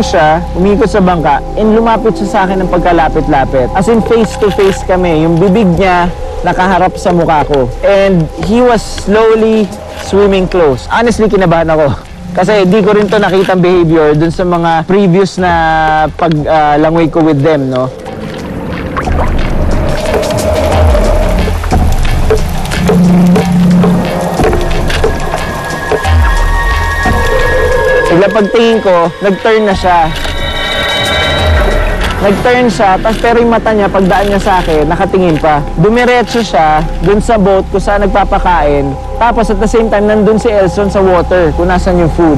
siya, umikot sa bangka, and lumapit siya sa akin ng pagkalapit-lapit. As in face to face kami, yung bibig niya nakaharap sa mukha ko. And he was slowly swimming close. Honestly, kinabahan ako. Kasi di ko rin to nakitang behavior dun sa mga previous na paglangoy ko with them, no? Bigla pagtingin ko, nag-turn na siya. Nag-turn siya, pero yung mata niya, pagdaan niya sa akin, nakatingin pa. Dumiretso siya dun sa boat kung saan nagpapakain. Tapos at the same time, nandun si Elson sa water kung nasan yung food.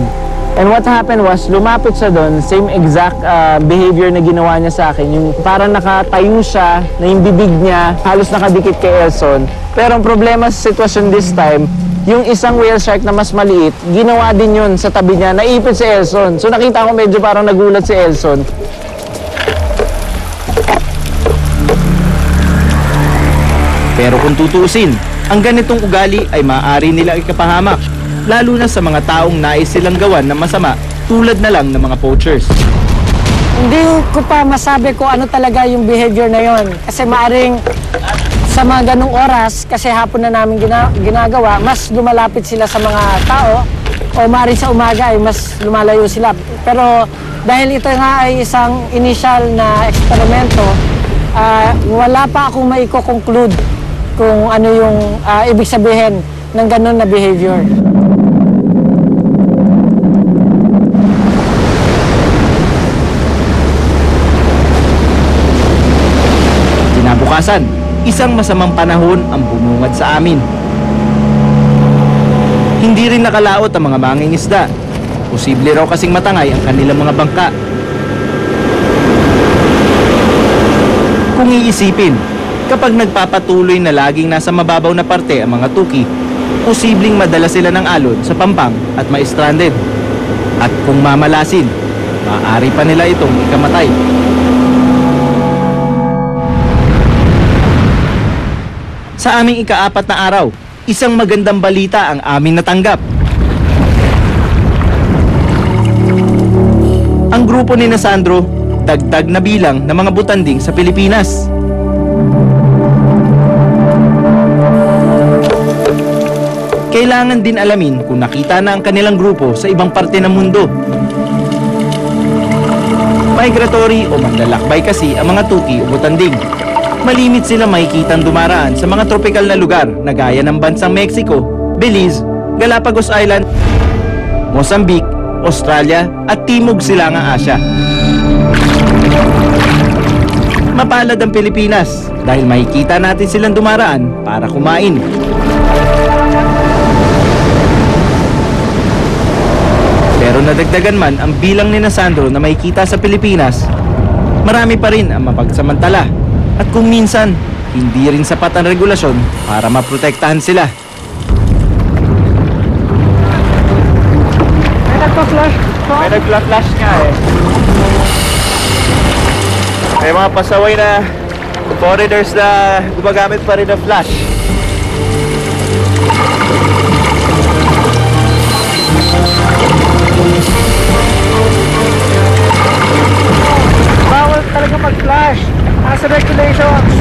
And what happened was, lumapit siya dun, same exact behavior na ginawa niya sa akin. Yung parang nakatayo siya, na yung bibig niya, halos nakadikit kay Elson. Pero ang problema sa sitwasyon this time, yung isang whale shark na mas maliit, ginawa din yun sa tabi niya, naipit si Elson. So nakita ko medyo parang nagulat si Elson. Pero kung tutuusin, ang ganitong ugali ay maaari nilang ikapahamak, lalo na sa mga taong nais silang gawan ng masama tulad na lang ng mga poachers. Hindi ko pa masabi kung ano talaga yung behavior na yon. Kasi maaring sa mga ganong oras, kasi hapon na namin ginagawa, mas lumalapit sila sa mga tao o maaring sa umaga ay mas lumalayo sila. Pero dahil ito nga ay isang initial na eksperimento, wala pa akong maiko-conclude kung ano yung ibig sabihin ng ganon na behavior. Kinabukasan, isang masamang panahon ang bumungad sa amin. Hindi rin nakalaot ang mga mangingisda. Posible raw kasing matangay ang kanilang mga bangka. Kung iisipin, kapag nagpapatuloy na laging nasa mababaw na parte ang mga tuki, posibleng madala sila ng alon sa pampang at ma-stranded. At kung mamalasin, maaari pa nila itong ikamatay. Sa aming ika-4 na araw, isang magandang balita ang aming natanggap. Ang grupo ni Sandro, dagdag na bilang ng mga butanding sa Pilipinas. Kailangan din alamin kung nakita na ang kanilang grupo sa ibang parte ng mundo. Migratory o manlalakbay kasi ang mga tuki o butanding. Malimit sila makikitang dumaraan sa mga tropikal na lugar na gaya ng bansang Mexico, Belize, Galapagos Island, Mozambique, Australia at Timog Silangang Asya. Mapalad ang Pilipinas dahil makikita natin silang dumaraan para kumain. Pero nadagdagan man ang bilang ni Sandro na makikita sa Pilipinas, marami pa rin ang mapagsamantala. At kung minsan, hindi rin sapat ang regulasyon para maprotektahan sila. May nagpa-flash po? May nagpa-flash nga eh. May mga pasaway na foreigners na gumagamit pa rin ng flash. Bawal talaga mag-flash. Nasa regulations.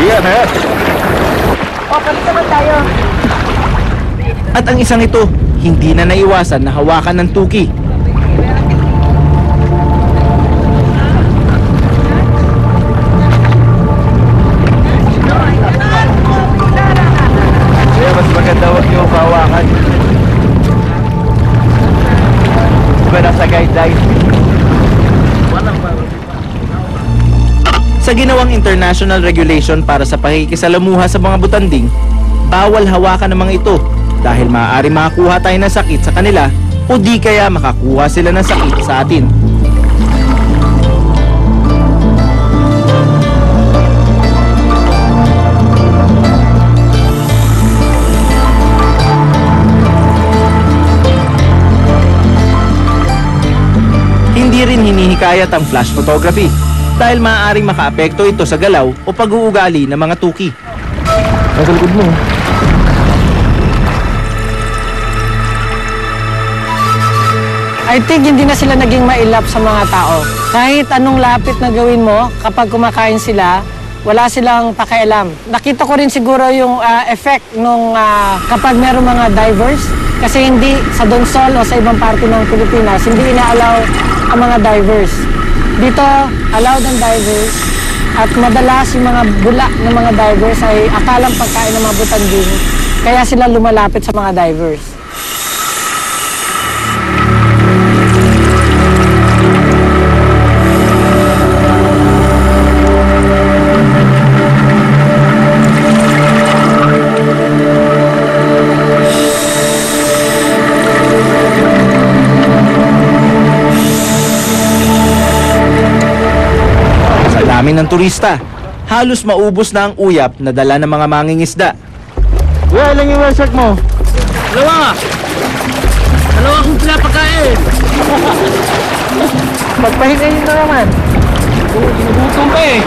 Iyan na yan. O, palit naman tayo. At ang isang ito, hindi na naiwasan na hawakan ng tuki. Kaya mas maganda huwag niyo hawakan. Diba nasa guideline? Sa ginawang international regulation para sa pakikisalamuha sa mga butanding, bawal hawakan ng mga ito dahil maaari makakuha tayo ng sakit sa kanila o di kaya makakuha sila ng sakit sa atin. Hindi rin hinihikayat ang flash photography dahil maaaring makaapekto ito sa galaw o pag-uugali ng mga tuki. Nagalikod mo. I think hindi na sila naging mailap sa mga tao. Kahit anong lapit na gawin mo, kapag kumakain sila, wala silang pakialam. Nakita ko rin siguro yung effect nung kapag meron mga divers, kasi hindi sa Donsol o sa ibang parte ng Pilipinas, hindi ina-allow ang mga divers. Dito, allowed ang divers at madalas yung mga bula ng mga divers ay akalang pagkain ng mga butanding, kaya sila lumalapit sa mga divers. Dami ng turista. Halos maubos na ang uyap na dala ng mga mangingisda. Well, ilang yung well shark mo? Dalawa akong pinapakain. Pagpahinga nyo na naman. Ginugutom pa eh.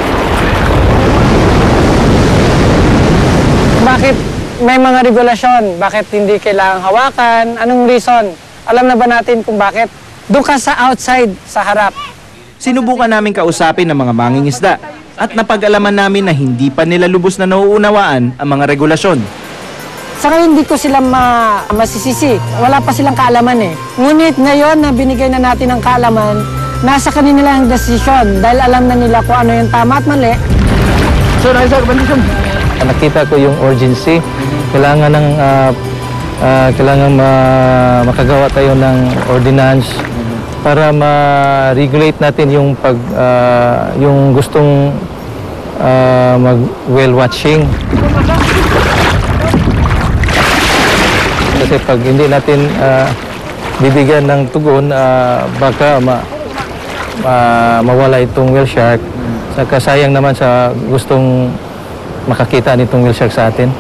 Bakit may mga regulasyon? Bakit hindi kailangang hawakan? Anong reason? Alam na ba natin kung bakit? Doon ka sa outside, sa harap. Sinubukan namin kausapin ng mga mangingisda at napag-alaman namin na hindi pa nila lubos na nauunawaan ang mga regulasyon. Saka hindi ko sila masisisi. Wala pa silang kaalaman eh. Ngunit ngayon na binigay na natin ang kaalaman, nasa kanila ang desisyon dahil alam na nila kung ano yung tama at mali. So, nakisa ka bandisyon? Nakita ko yung urgency. Kailangan makagawa tayo ng ordinance para ma-regulate natin yung yung gustong mag-whale watching. Kasi pag hindi natin bibigyan ng tugon, baka mawala itong whale shark. Saka sayang naman sa gustong makakita nitong whale shark sa atin.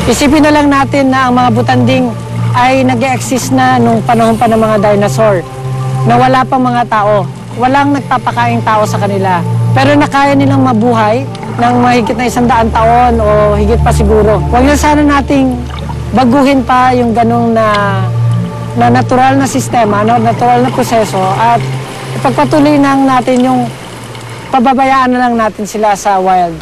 Isipin na lang natin na ang mga butanding ay nag-exist na nung panahon pa ng mga dinosaur, na wala pang mga tao. Walang nagpapakaing tao sa kanila. Pero nakaya nilang mabuhay ng mahigit na 100 taon o higit pa siguro. Huwag na sana nating baguhin pa yung ganong na natural na sistema, natural na proseso, at ipagpatuloy na natin yung pababayaan na lang natin sila sa wild.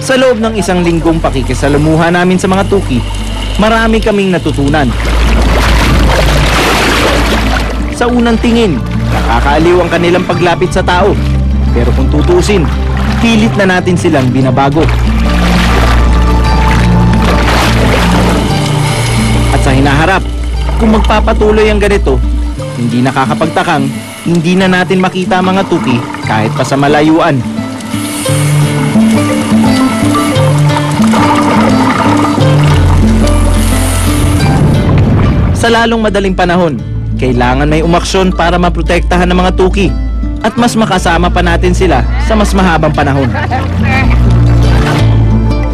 Sa loob ng isang linggong pakikisalamuha namin sa mga tuki, marami kaming natutunan. Sa unang tingin, nakakaaliw ang kanilang paglapit sa tao. Pero kung tutusin, pilit na natin silang binabago. At sa hinaharap, kung magpapatuloy ang ganito, hindi nakakapagtakang hindi na natin makita ang mga tuki kahit pa sa malayuan. Sa lalong madaling panahon, kailangan may umaksyon para maprotektahan ng mga tuki at mas makasama pa natin sila sa mas mahabang panahon.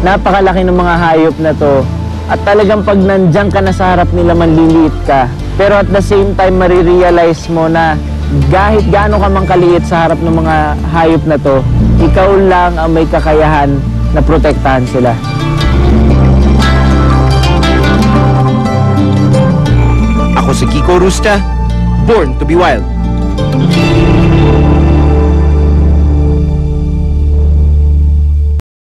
Napakalaki ng mga hayop na to at talagang pag nandiyan ka na sa harap nila, manliliit ka. Pero at the same time, marirealize mo na kahit gaano ka mang kaliit sa harap ng mga hayop na to, ikaw lang ang may kakayahan na protektahan sila. Ako si Kiko Rusca, born to be wild.